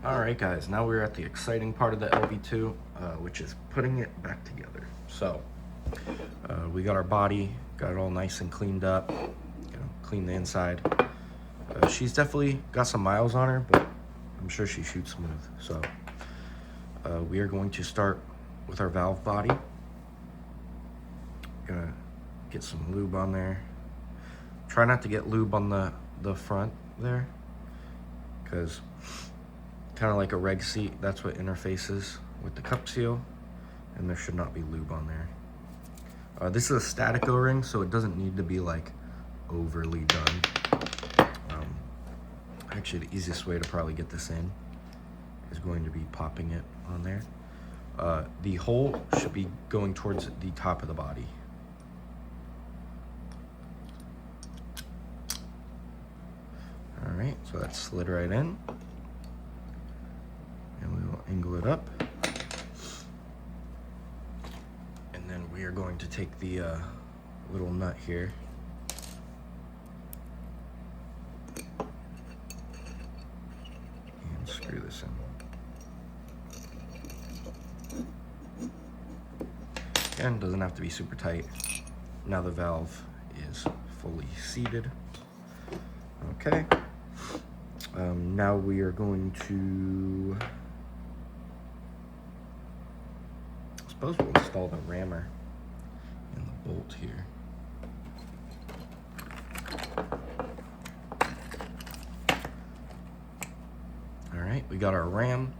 Alright guys, now we're at the exciting part of the LV2, which is putting it back together. So, we got our body, got it all nice and cleaned up, clean the inside. She's definitely got some miles on her, but I'm sure she shoots smooth. So, we are going to start with our valve body. Gonna get some lube on there. Try not to get lube on the front there, because kind of like a reg seat, that's what interfaces with the cup seal, and there should not be lube on there. This is a static O-ring, so it doesn't need to be like overly done. Actually, the easiest way to probably get this in is going to be popping it on there. The hole should be going towards the top of the body. All right, so that's slid right in. And we will angle it up. And then we are going to take the little nut here. And screw this in. Again, doesn't have to be super tight. Now the valve is fully seated. Okay. Now we are going to, I suppose we'll install the rammer and the bolt here. All right, we got our ram.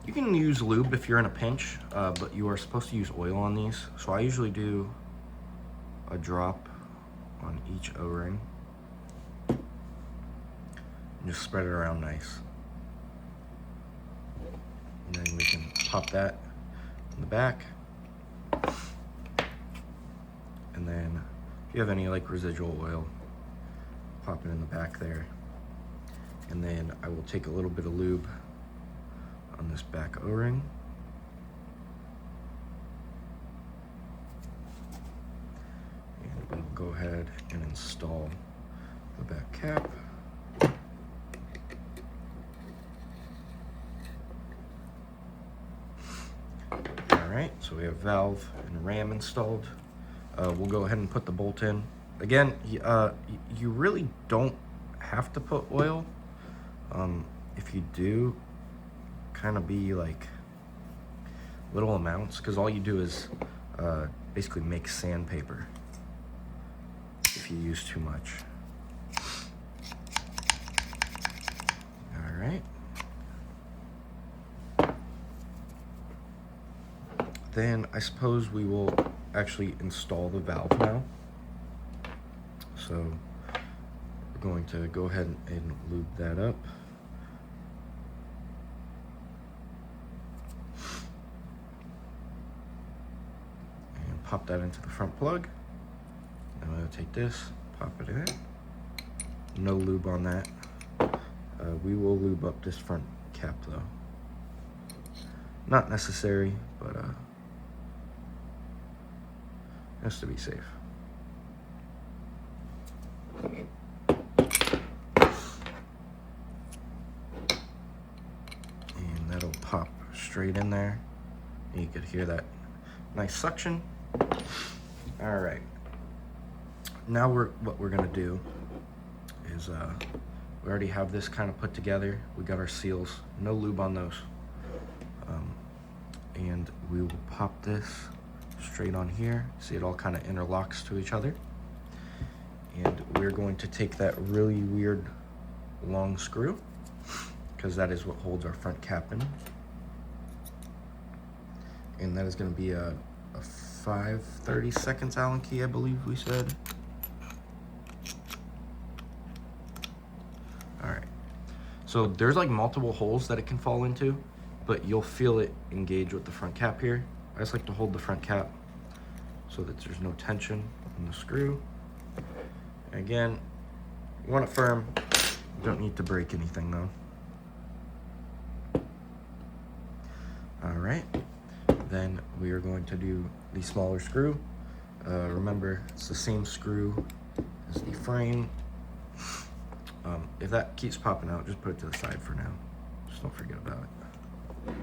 You can use lube if you're in a pinch, but you are supposed to use oil on these. So I usually do a drop on each O-ring. Just spread it around nice. And then we can pop that in the back. And then if you have any like residual oil, pop it in the back there. And then I will take a little bit of lube on this back O-ring. And we'll go ahead and install the back cap. Alright, so we have valve and ram installed. We'll go ahead and put the bolt in. Again, you really don't have to put oil. If you do, kind of be like little amounts, because all you do is basically make sandpaper if you use too much. Alright. Then I suppose we will actually install the valve now. So we're going to go ahead and lube that up. And pop that into the front plug. And I'm going to take this, pop it in. No lube on that. We will lube up this front cap though. Not necessary, but just to be safe. And that'll pop straight in there. You could hear that nice suction. All right. Now what we're gonna do is we already have this kind of put together. We got our seals, no lube on those. And we will pop this straight on here. See, it all kind of interlocks to each other. And we're going to take that really weird long screw, because that is what holds our front cap in. And that is going to be a 5/32 Allen key, I believe we said. All right. So there's like multiple holes that it can fall into, but you'll feel it engage with the front cap here. I just like to hold the front cap so that there's no tension in the screw. And again, you want it firm. You don't need to break anything though. All right, then we are going to do the smaller screw. Remember, it's the same screw as the frame. If that keeps popping out, just put it to the side for now. Just don't forget about it.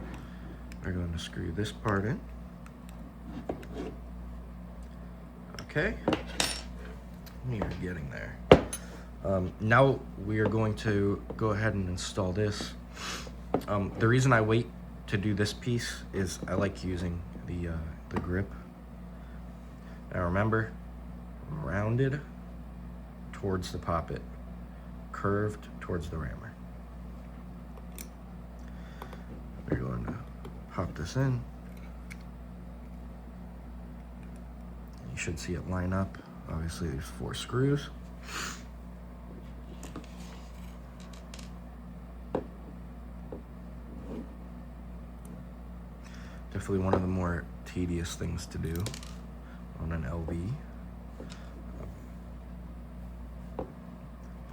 We're going to screw this part in. Okay, we are getting there. Now we are going to go ahead and install this. The reason I wait to do this piece is I like using the grip. Now remember, rounded towards the poppet, curved towards the rammer. We're going to pop this in. You should see it line up. Obviously there's 4 screws. Definitely one of the more tedious things to do on an LV.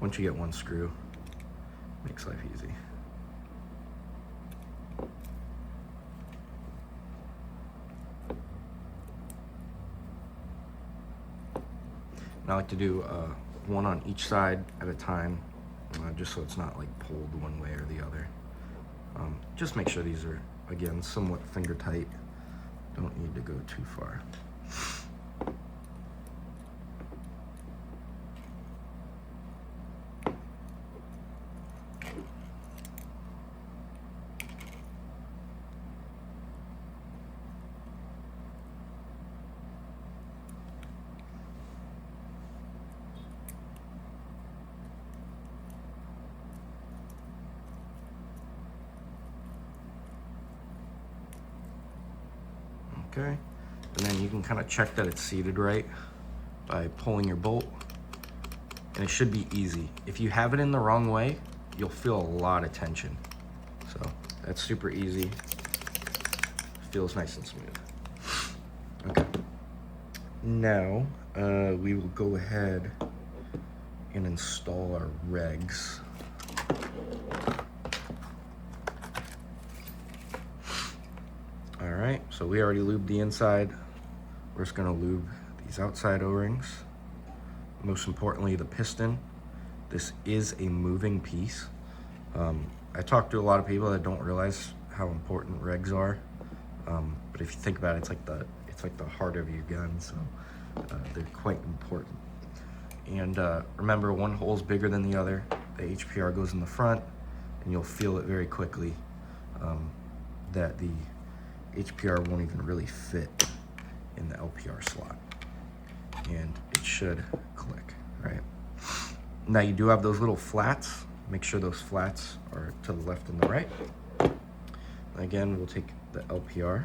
Once you get one screw, it makes life easy. And I like to do one on each side at a time, just so it's not like pulled one way or the other. Just make sure these are, again, somewhat finger tight. Don't need to go too far. Okay, and then you can kind of check that it's seated right by pulling your bolt, and it should be easy. If you have it in the wrong way, you'll feel a lot of tension. So that's super easy. Feels nice and smooth. Okay, now we will go ahead and install our regs. Alright, so we already lubed the inside. We're just going to lube these outside O-rings. Most importantly, the piston. This is a moving piece. I talk to a lot of people that don't realize how important regs are. But if you think about it, it's like the heart of your gun, so they're quite important. And remember, one hole is bigger than the other. The HPR goes in the front, and you'll feel it very quickly that the HPR won't even really fit in the LPR slot, and it should click, right? Now you do have those little flats. Make sure those flats are to the left and the right. Again, we'll take the LPR.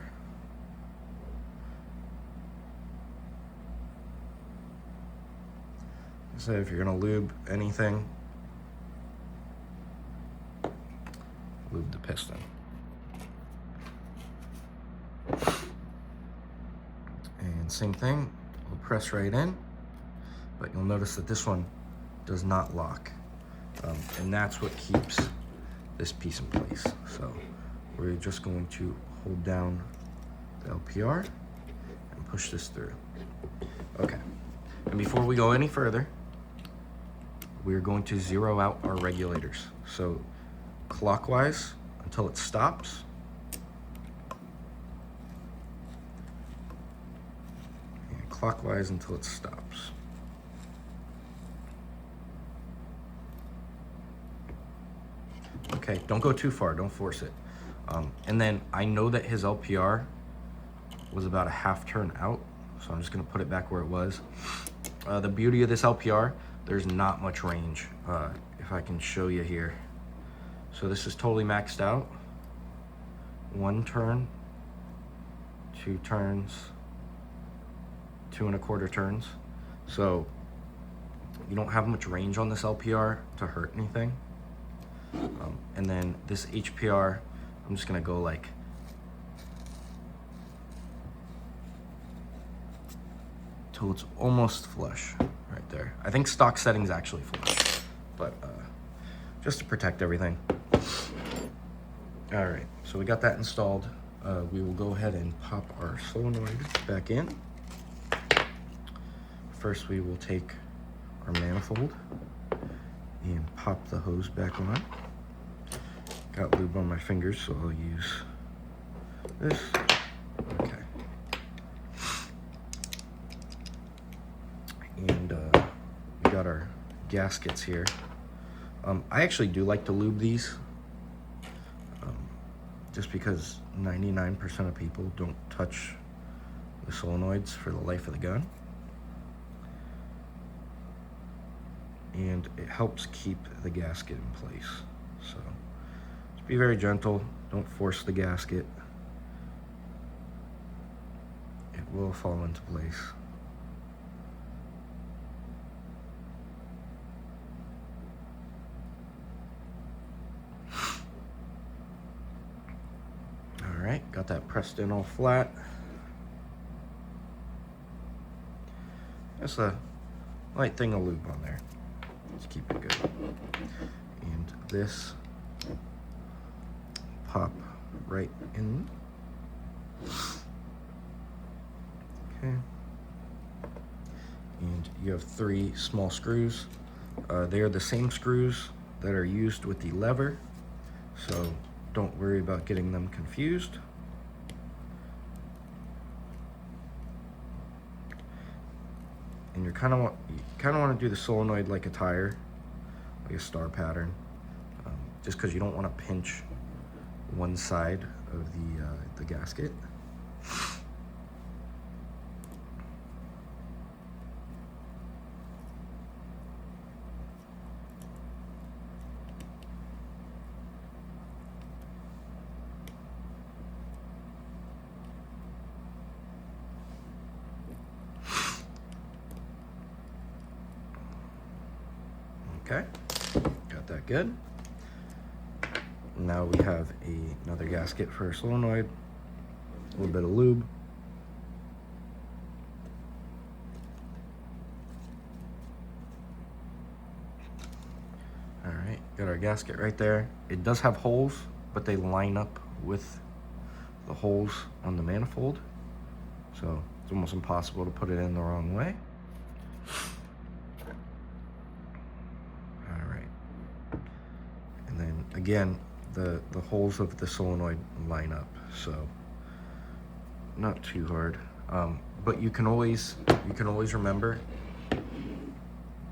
So if you're gonna lube anything, lube the piston. And same thing, we'll press right in, but you'll notice that this one does not lock. And that's what keeps this piece in place. So we're just going to hold down the LPR and push this through. Okay, and before we go any further, we're going to zero out our regulators. So clockwise until it stops. And clockwise until it stops. Okay, don't go too far, don't force it. And then I know that his LPR was about a half turn out, so I'm just gonna put it back where it was. The beauty of this LPR, there's not much range, if I can show you here. So this is totally maxed out. 1 turn, 2 turns, 2 1/4 turns. So you don't have much range on this LPR to hurt anything. And then this HPR, I'm just gonna go like till it's almost flush right there. I think stock setting's actually flush, but just to protect everything. All right, so we got that installed. We will go ahead and pop our solenoid back in. First, we will take our manifold and pop the hose back on. Got lube on my fingers, so I'll use this. Okay. And we got our gaskets here. I actually do like to lube these, just because 99% of people don't touch the solenoids for the life of the gun. And it helps keep the gasket in place. So just be very gentle, don't force the gasket. It will fall into place. All right, got that pressed in all flat. Just a light thing of lube on there. Let's keep it good. And this pop right in. Okay. And you have 3 small screws. They are the same screws that are used with the lever, so don't worry about getting them confused. And you kind of want to do the solenoid like a tire, like a star pattern, just because you don't want to pinch one side of the gasket. Okay, got that good. Now we have another gasket for our solenoid, a little bit of lube. All right, got our gasket right there. It does have holes, but they line up with the holes on the manifold, so it's almost impossible to put it in the wrong way. Again, the holes of the solenoid line up, so not too hard. But you can always remember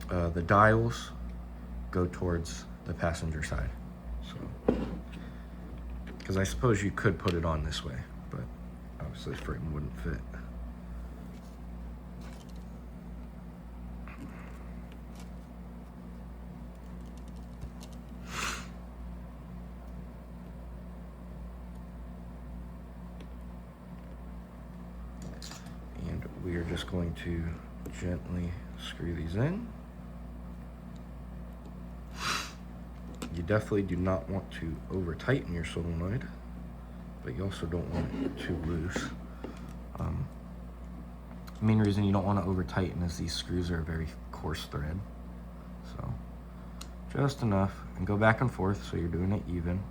the dials go towards the passenger side. So, because I suppose you could put it on this way, but obviously the frame wouldn't fit. We are just going to gently screw these in. You definitely do not want to over tighten your solenoid, but you also don't want it too loose. The main reason you don't want to over tighten is these screws are a very coarse thread. So just enough, and go back and forth so you're doing it even.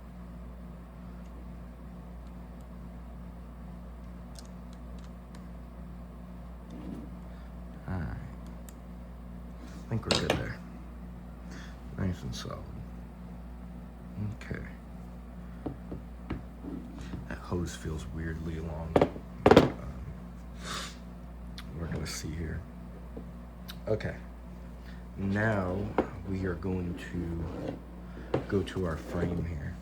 Alright, I think we're good there. Nice and solid. Okay. That hose feels weirdly long. We're gonna see here. Okay. Now we are going to go to our frame here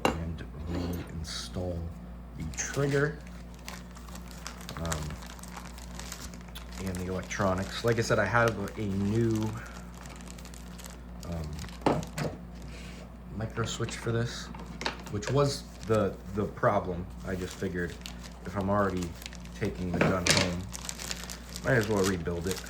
and reinstall the trigger and the electronics. Like I said, I have a new micro switch for this, which was the problem. I just figured if I'm already taking the gun home, might as well rebuild it.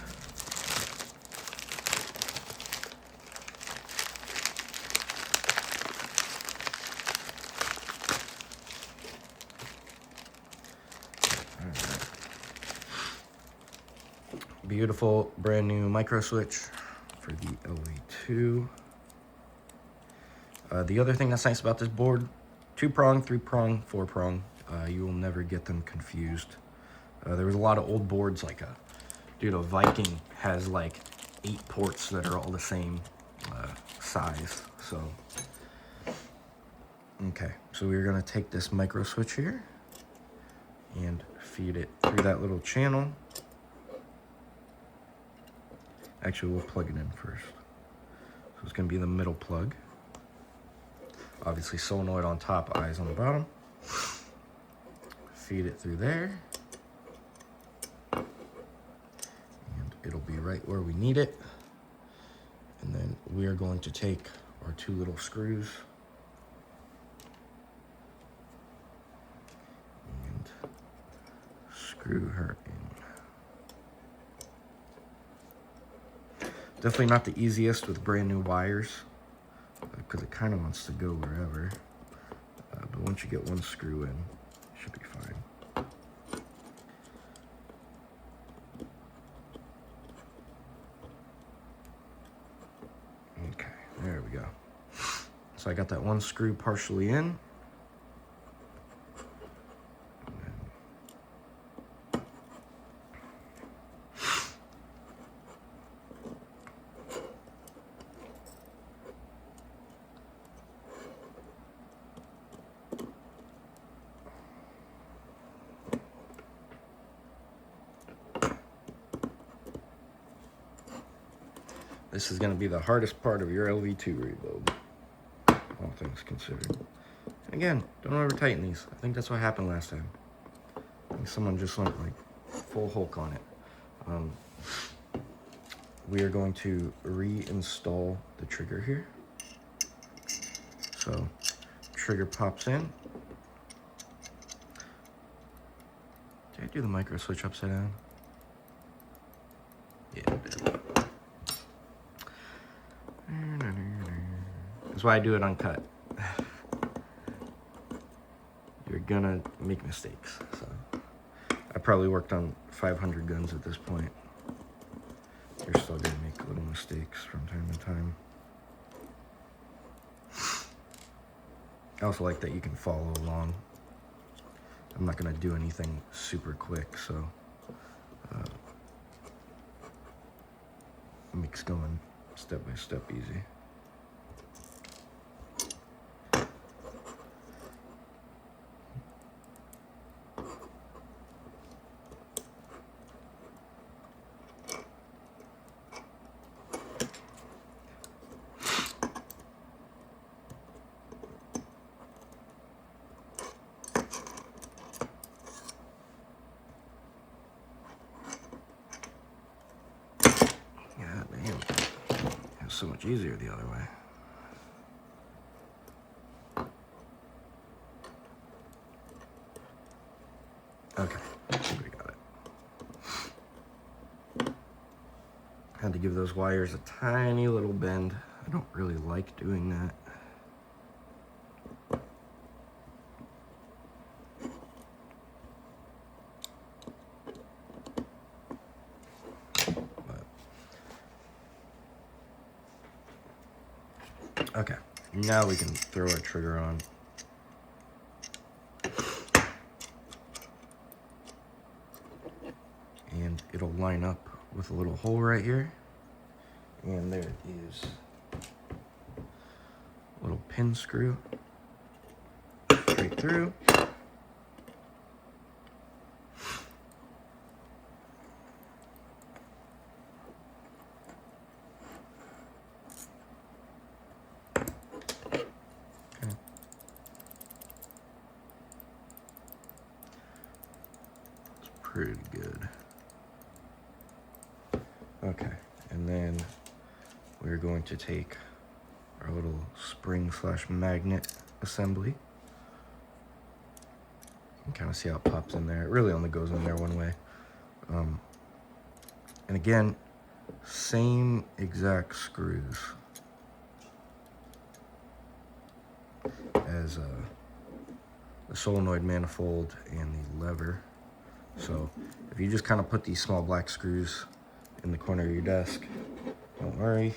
Beautiful brand new micro switch for the LV2. The other thing that's nice about this board, 2-prong, 3-prong, 4-prong, you will never get them confused. There was a lot of old boards, like a Viking has like 8 ports that are all the same size. So, okay, so we're gonna take this micro switch here and feed it through that little channel. Actually, we'll plug it in first. So it's gonna be the middle plug. Obviously solenoid on top, eyes on the bottom. Feed it through there. And it'll be right where we need it. And then we are going to take our 2 little screws and screw her in. Definitely not the easiest with brand new wires, because it kind of wants to go wherever. But once you get one screw in, it should be fine. Okay, there we go. So I got that one screw partially in. This is going to be the hardest part of your LV2 rebuild, all things considered. And again, don't over tighten these. I think that's what happened last time. I think someone just went like full Hulk on it. We are going to reinstall the trigger here. So, trigger pops in. Did I do the micro switch upside down? Yeah, I did. That's why I do it uncut. You're gonna make mistakes. So I probably worked on 500 guns at this point. You're still gonna make little mistakes from time to time. I also like that you can follow along. I'm not gonna do anything super quick, so makes going step by step easy. God damn. It's so much easier the other way. Okay, I think we got it. Had to give those wires a tiny little bend. I don't really like doing that. Okay, now we can throw our trigger on. And it'll line up with a little hole right here. And there is a little pin screw straight through. Pretty good. Okay, and then we're going to take our little spring/magnet assembly. You can kind of see how it pops in there. It really only goes in there one way. And again, same exact screws as the solenoid manifold and the lever. So if you just kind of put these small black screws in the corner of your desk, don't worry.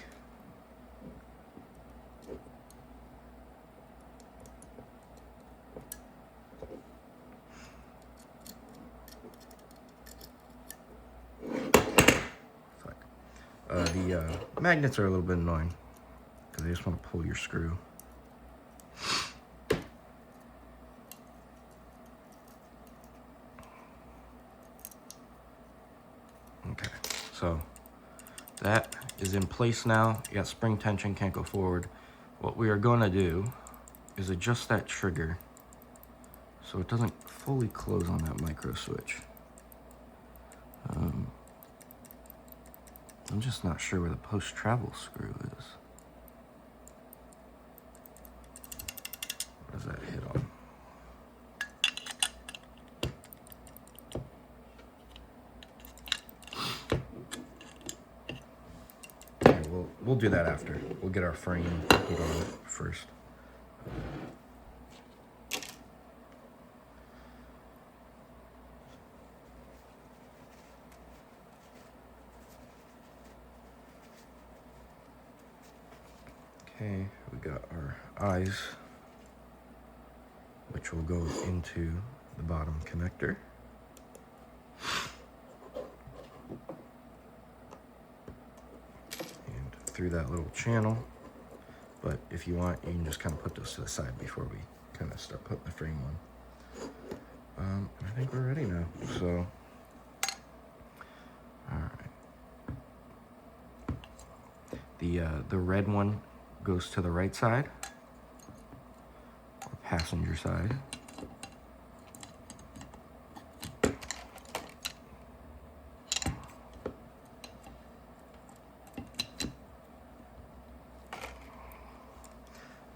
Fuck. The The magnets are a little bit annoying because they just want to pull your screw. Okay, so that is in place now. You got spring tension, can't go forward. What we are going to do is adjust that trigger so it doesn't fully close on that micro switch. I'm just not sure where the post-travel screw is. What does that hit on? Okay, we'll do that after. We'll get our frame put on first. Okay, we got our eyes, which will go into the bottom connector. And through that little channel. But if you want, you can just kind of put this to the side before we kind of start putting the frame on. I think we're ready now, so. All right. The red one goes to the right side, or passenger side.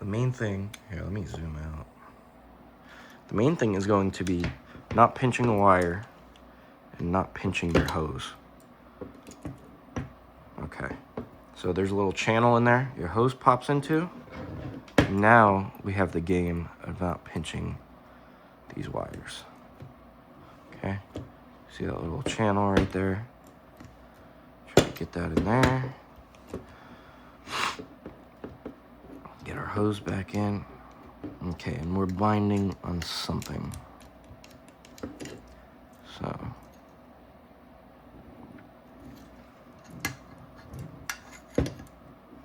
The main thing, here, let me zoom out. The main thing is going to be not pinching a wire and not pinching your hose. Okay, so there's a little channel in there your hose pops into. Now we have the game of not pinching these wires. Okay, see that little channel right there? Try to get that in there. Get our hose back in. Okay, and we're binding on something. So.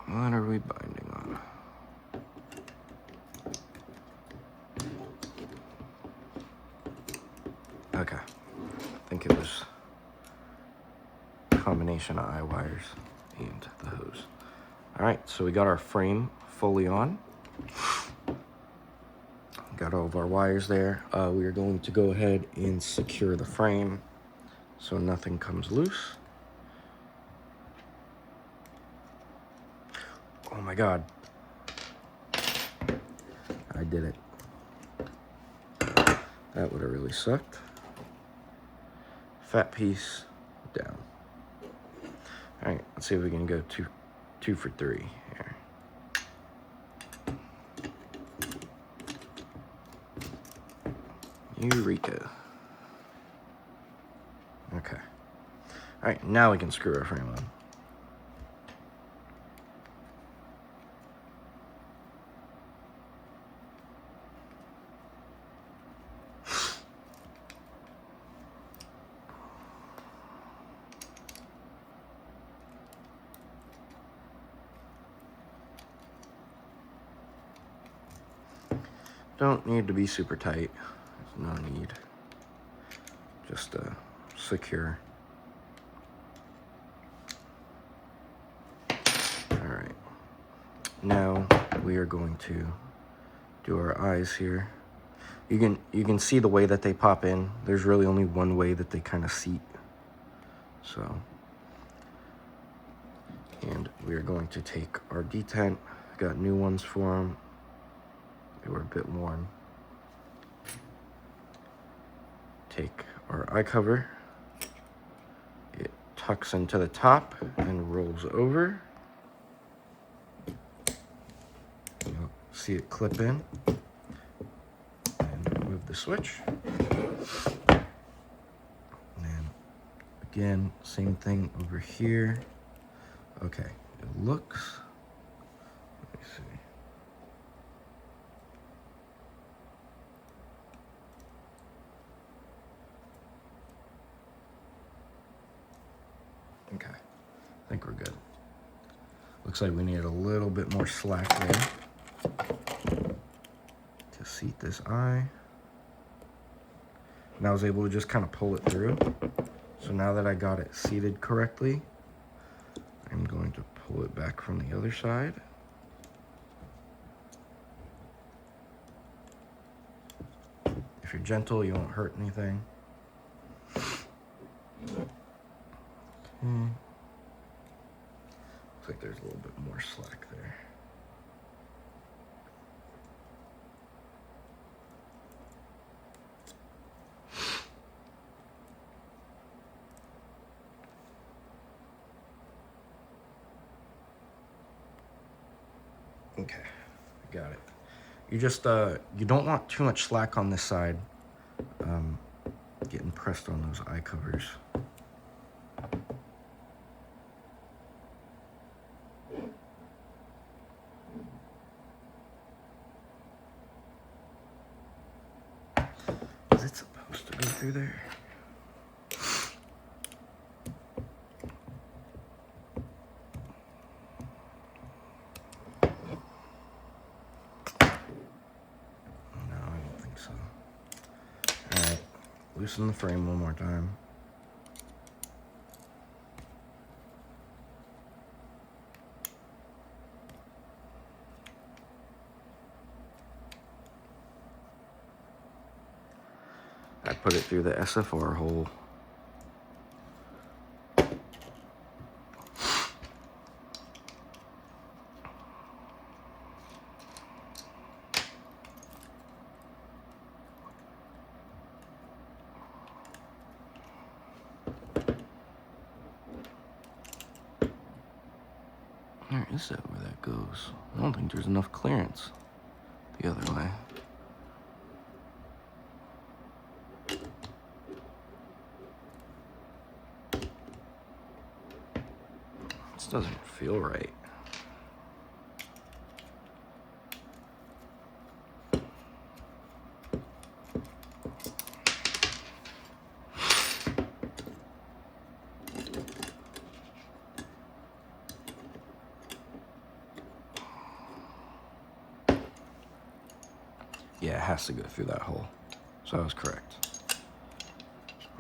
What are we binding on? Okay, I think it was a combination of eye wires and the hose. All right, so we got our frame fully on. Got all of our wires there. We are going to go ahead and secure the frame so nothing comes loose. Oh my God. I did it. That would have really sucked. Fat piece down. All right, let's see if we can go two for three here. Eureka. Okay. All right, now we can screw our frame on. Don't need to be super tight. There's no need. Just secure. All right. Now we are going to do our eyes here. You can see the way that they pop in. There's really only one way that they kind of seat. So, and we are going to take our detent. Got new ones for them. They were a bit worn. Take our eye cover. It tucks into the top and rolls over. You'll see it clip in. And move the switch. And then again, same thing over here. Okay, it looks. Let me see. Okay, I think we're good. Looks like we need a little bit more slack there to seat this eye. And I was able to just kind of pull it through. So now that I got it seated correctly, I'm going to pull it back from the other side. If you're gentle, you won't hurt anything. Okay. Looks like there's a little bit more slack there. Okay, got it. You just, you don't want too much slack on this side, getting pressed on those eye covers. Is it supposed to go through there? Loosen the frame one more time. I put it through the SFR hole. Where is that where that goes? I don't think there's enough clearance the other way. This doesn't feel right. Yeah, it has to go through that hole. So I was correct.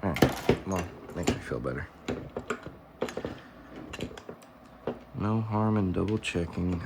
All right, come on, makes me feel better. No harm in double checking.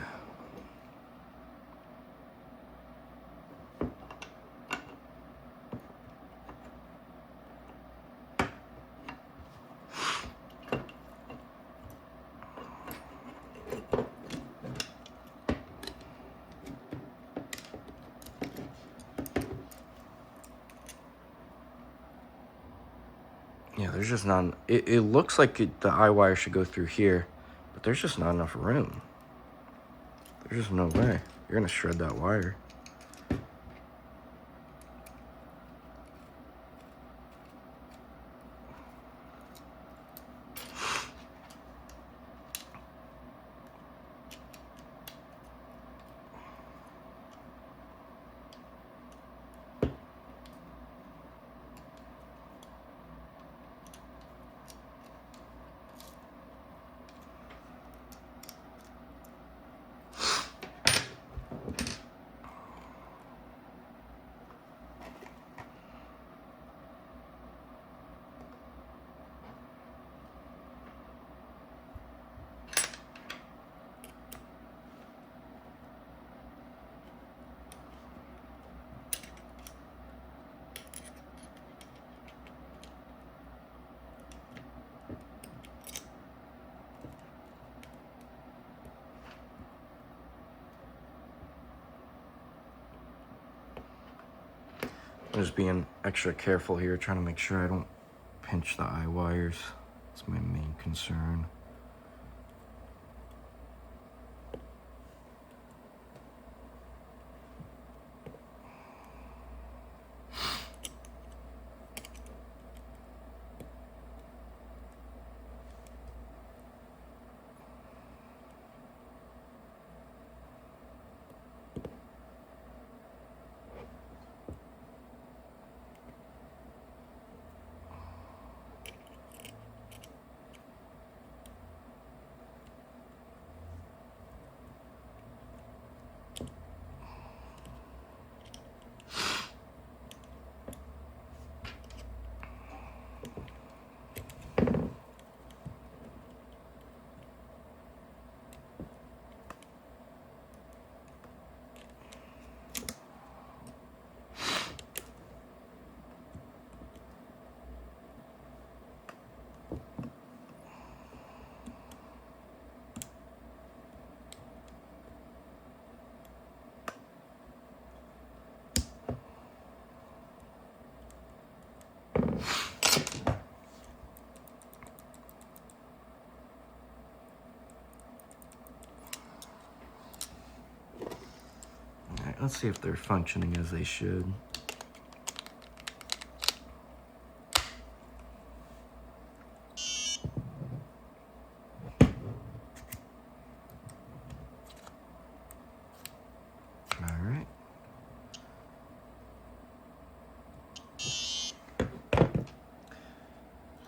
Yeah, there's just not, it looks like the eye wire should go through here, but there's just not enough room. There's just no way. You're gonna shred that wire. I'm just being extra careful here, trying to make sure I don't pinch the eye wires. That's my main concern. let's see if they're functioning as they should. All right.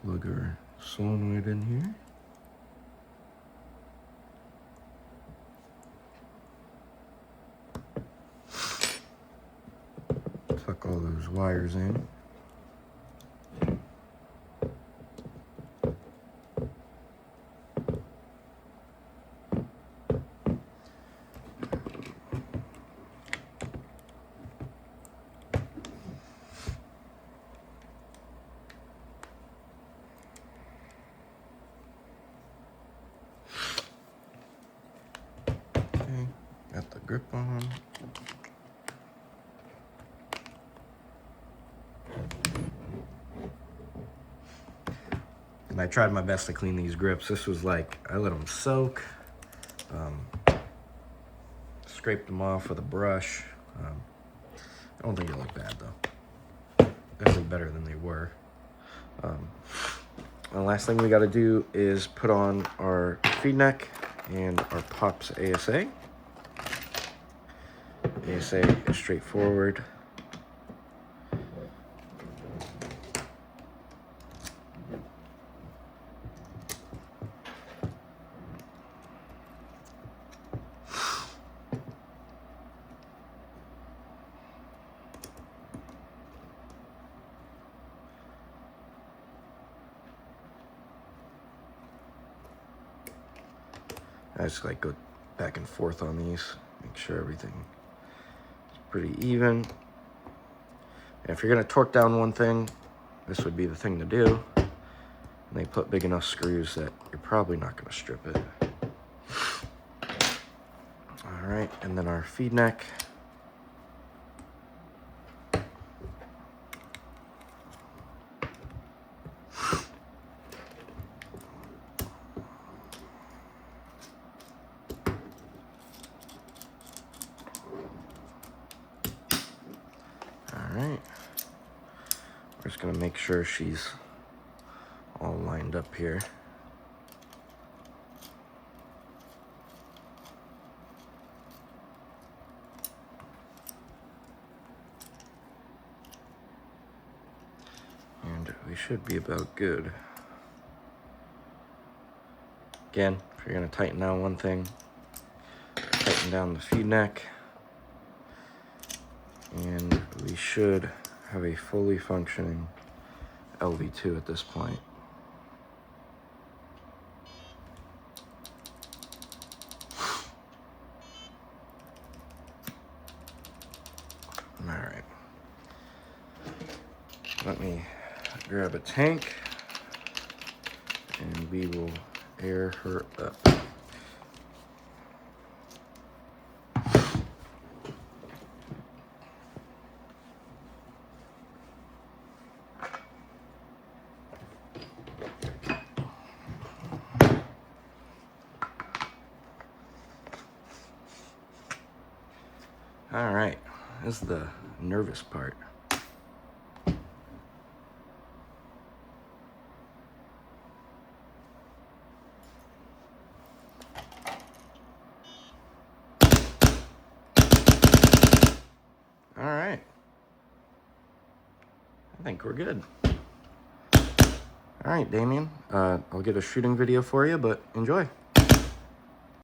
Plug our solenoid in here. Tuck all those wires in. Okay, got the grip on. And I tried my best to clean these grips. This was like, I let them soak. Scraped them off with a brush. I don't think they look bad though. Definitely better than they were. And the last thing we got to do is put on our feed neck and our pops ASA. ASA is straightforward. I just like go back and forth on these, make sure everything is pretty even. And if you're gonna torque down one thing, this would be the thing to do. And they put big enough screws that you're probably not gonna strip it. All right, and then our feed neck. Alright, we're just going to make sure she's all lined up here. And we should be about good. Again, if you're going to tighten down one thing, tighten down the feed neck. And we should have a fully functioning LV2 at this point. All right. Let me grab a tank and we will air her up. All right, this is the nervous part. All right, I think we're good. All right, Damien, I'll get a shooting video for you, but enjoy.